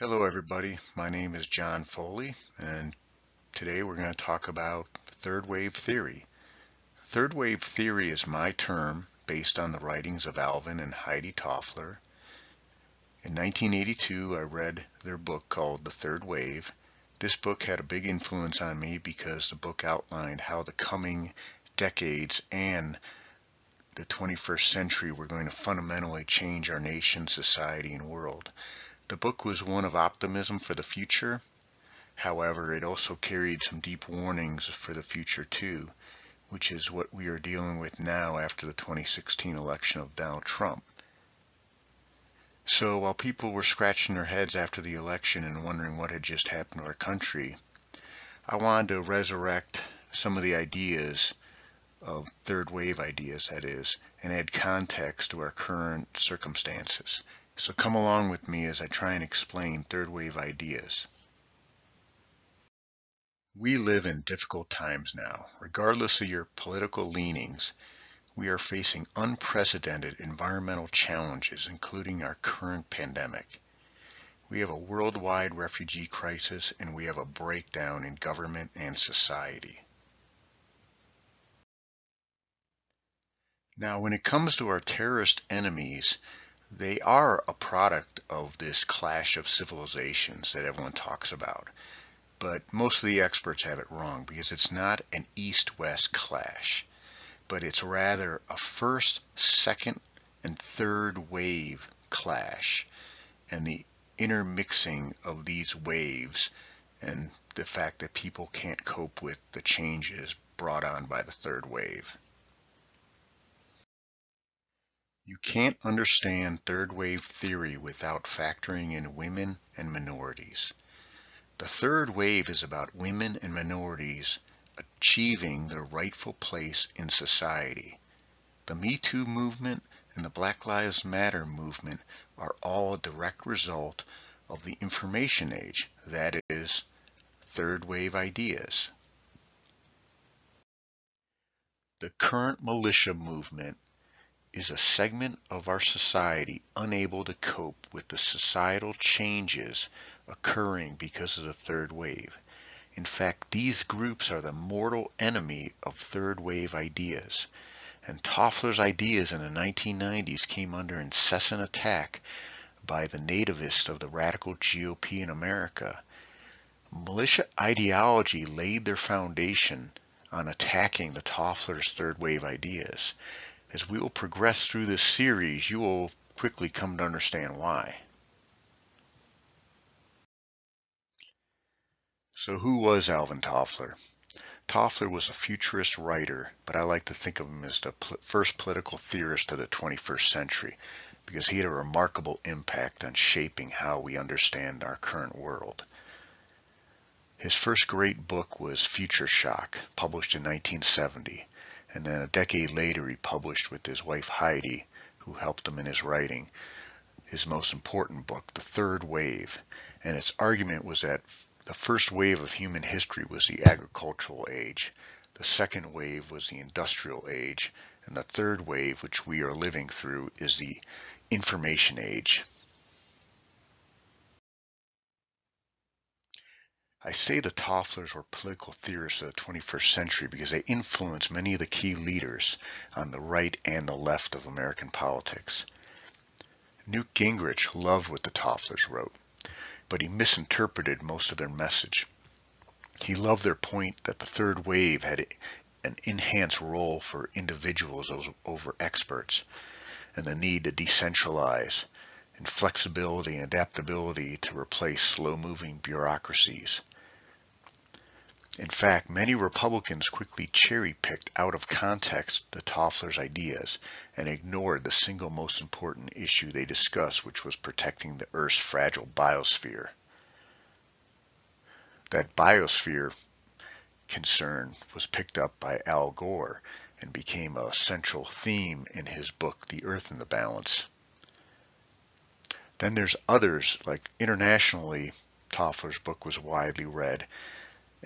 Hello everybody, my name is John Foley, and today we're going to talk about third wave theory. Third wave theory is my term based on the writings of Alvin and Heidi Toffler. In 1982 I read their book called The Third Wave. This book had a big influence on me because the book outlined how the coming decades and the 21st century were going to fundamentally change our nation, society, and world. The book was one of optimism for the future. However, it also carried some deep warnings for the future too, which is what we are dealing with now after the 2016 election of Donald Trump. So while people were scratching their heads after the election and wondering what had just happened to our country, I wanted to resurrect some of the ideas of third wave ideas, that is, and add context to our current circumstances. So come along with me as I try and explain third wave ideas. We live in difficult times now. Regardless of your political leanings, we are facing unprecedented environmental challenges, including our current pandemic. We have a worldwide refugee crisis, and we have a breakdown in government and society. Now, when it comes to our terrorist enemies, they are a product of this clash of civilizations that everyone talks about. But most of the experts have it wrong because it's not an east-west clash, but it's rather a first, second, and third wave clash, and the intermixing of these waves and the fact that people can't cope with the changes brought on by the third wave. You can't understand third wave theory without factoring in women and minorities. The third wave is about women and minorities achieving their rightful place in society. The Me Too movement and the Black Lives Matter movement are all a direct result of the information age, that is, third wave ideas. The current militia movement is a segment of our society unable to cope with the societal changes occurring because of the third wave. In fact, these groups are the mortal enemy of third wave ideas. And Toffler's ideas in the 1990s came under incessant attack by the nativists of the radical GOP in America. Militia ideology laid their foundation on attacking the Toffler's third wave ideas. As we will progress through this series, you will quickly come to understand why. So who was Alvin Toffler? Toffler was a futurist writer, but I like to think of him as the first political theorist of the 21st century because he had a remarkable impact on shaping how we understand our current world. His first great book was Future Shock, published in 1970. And then a decade later he published with his wife Heidi, who helped him in his writing, his most important book, The Third Wave. And its argument was that the first wave of human history was the agricultural age, the second wave was the industrial age, and the third wave, which we are living through, is the information age. I say the Tofflers were political theorists of the 21st century because they influenced many of the key leaders on the right and the left of American politics. Newt Gingrich loved what the Tofflers wrote, but he misinterpreted most of their message. He loved their point that the third wave had an enhanced role for individuals over experts, and the need to decentralize, and flexibility and adaptability to replace slow-moving bureaucracies. In fact, many Republicans quickly cherry-picked out of context the Toffler's ideas and ignored the single most important issue they discussed, which was protecting the Earth's fragile biosphere. That biosphere concern was picked up by Al Gore and became a central theme in his book, The Earth in the Balance. Then there's others, like internationally, Toffler's book was widely read,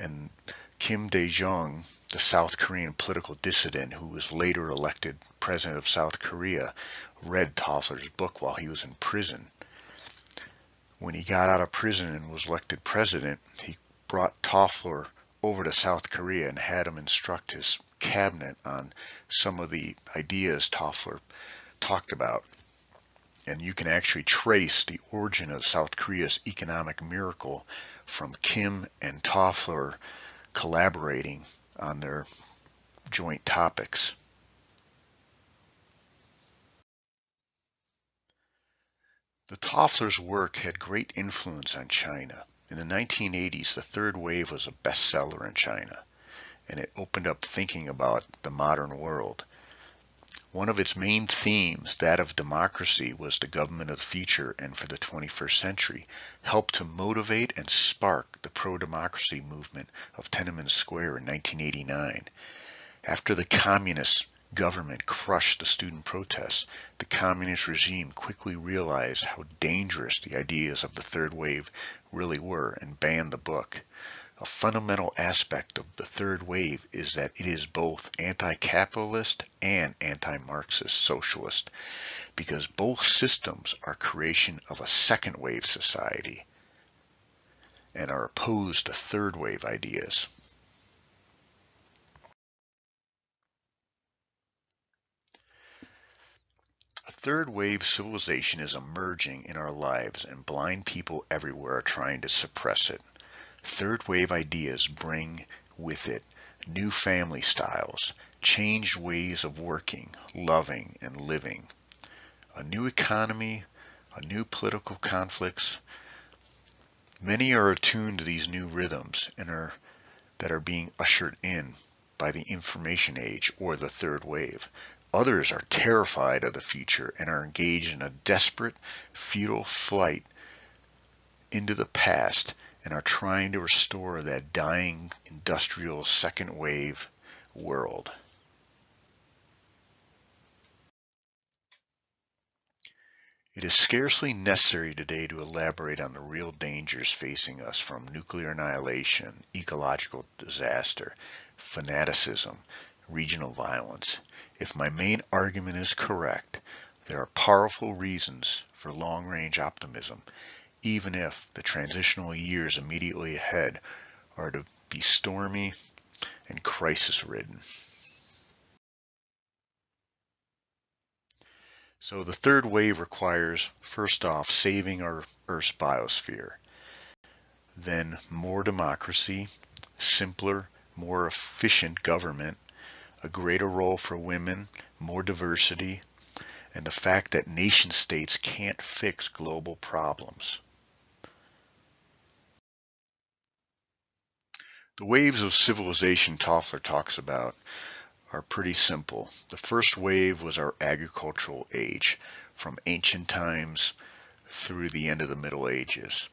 and Kim Dae-jung, the South Korean political dissident who was later elected president of South Korea, read Toffler's book while he was in prison. When he got out of prison and was elected president, he brought Toffler over to South Korea and had him instruct his cabinet on some of the ideas Toffler talked about. And you can actually trace the origin of South Korea's economic miracle from Kim and Toffler collaborating on their joint topics. The Tofflers' work had great influence on China. In the 1980s, the third wave was a bestseller in China, and it opened up thinking about the modern world. One of its main themes, that of democracy, was the government of the future and for the 21st century, helped to motivate and spark the pro-democracy movement of Tiananmen Square in 1989. After the communist government crushed the student protests, the communist regime quickly realized how dangerous the ideas of the third wave really were and banned the book. A fundamental aspect of the third wave is that it is both anti-capitalist and anti-Marxist socialist, because both systems are creation of a second wave society and are opposed to third wave ideas. A third wave civilization is emerging in our lives, and blind people everywhere are trying to suppress it. Third wave ideas bring with it new family styles, changed ways of working, loving, and living, a new economy, a new political conflicts. Many are attuned to these new rhythms and that are being ushered in by the information age or the third wave. Others are terrified of the future and are engaged in a desperate, futile flight into the past and are trying to restore that dying industrial second wave world. It is scarcely necessary today to elaborate on the real dangers facing us from nuclear annihilation, ecological disaster, fanaticism, regional violence. If my main argument is correct, there are powerful reasons for long-range optimism, even if the transitional years immediately ahead are to be stormy and crisis-ridden. So the third wave requires, first off, saving our Earth's biosphere, then more democracy, simpler, more efficient government, a greater role for women, more diversity, and the fact that nation states can't fix global problems. The waves of civilization Toffler talks about are pretty simple. The first wave was our agricultural age, from ancient times through the end of the Middle Ages.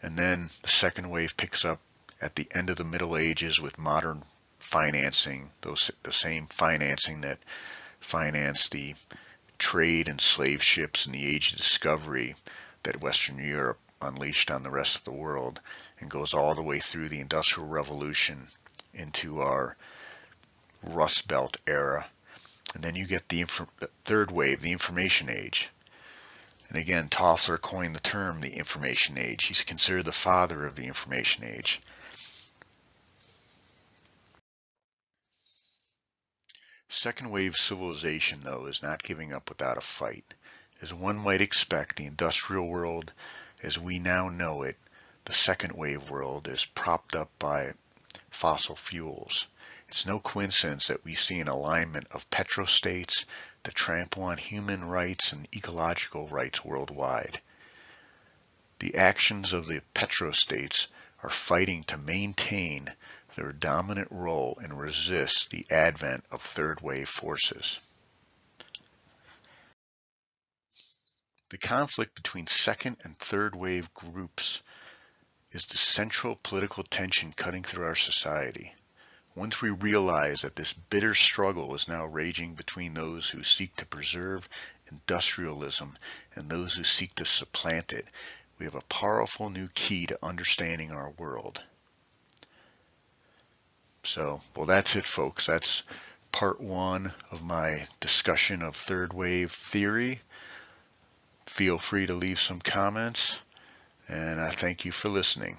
And then the second wave picks up at the end of the Middle Ages with modern financing, the same financing that financed the trade and slave ships in the Age of Discovery that Western Europe unleashed on the rest of the world, and goes all the way through the Industrial Revolution into our Rust Belt era. And then you get the third wave, the information age. And again, Toffler coined the term the information age. He's considered the father of the information age. Second wave civilization, though, is not giving up without a fight. As one might expect, the industrial world as we now know it, the second wave world, is propped up by fossil fuels. It's no coincidence that we see an alignment of petrostates that trample on human rights and ecological rights worldwide. The actions of the petrostates are fighting to maintain their dominant role and resist the advent of third wave forces. The conflict between second and third wave groups is the central political tension cutting through our society. Once we realize that this bitter struggle is now raging between those who seek to preserve industrialism and those who seek to supplant it, we have a powerful new key to understanding our world. So, well, that's it, folks. That's part one of my discussion of third wave theory. Feel free to leave some comments. And I thank you for listening.